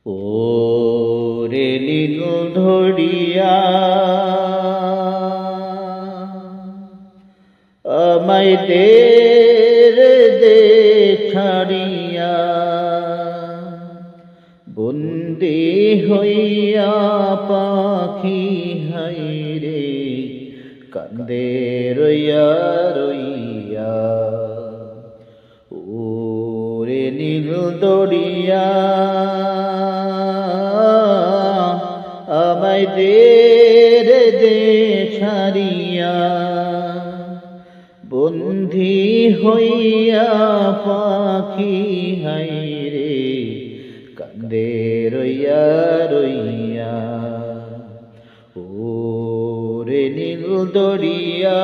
ওরে নীল ধরিয়া আমায় দে ছাড়িয়া, বন্দী হইয়া পাখি হাইরে কান্দে রইয়া রইয়া। ওরে নীল দরিয়া আমায় দে ছাড়িয়া, বন্দী হইয়া পাখি হাইরে কান্দে রইয়া রইয়া। ওরে নীল দরিয়া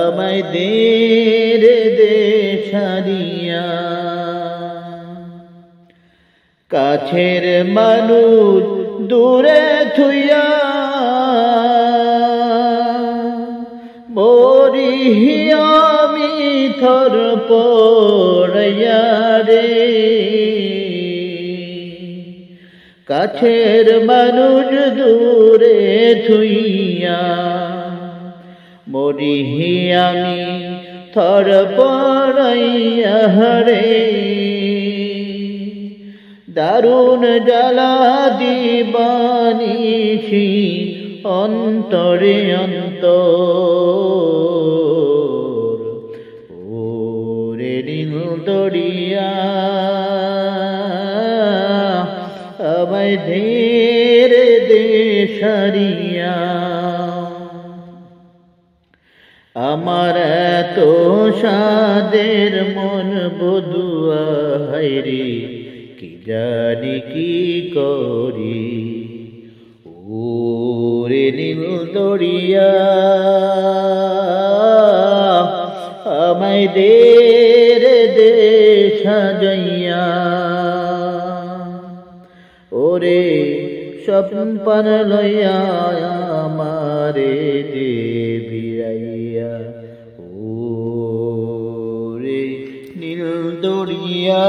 আমায় দে ছাড়িয়া। কাছের মানুষ দূরে থুইয়া মরি আমি থর পড়িয়া রে। কাছের মানুষ দূরে থুইয়া মরি আমি থর পড়িয়া রে। দারুণ জ্বালা দিবানিশি অন্তরে অন্তর। ওরে নীল দরিয়া আমায় দে ছাড়িয়া। আমার এত সাদের মন বধুয়া হায়রে কি জানি কি করি। ওরে নীল দরিয়া আমায় দে সাজাইয়া। ওরে স্বপ্ন লইয়া আমারে দে বিরাইয়া। ওরে নীল দরিয়া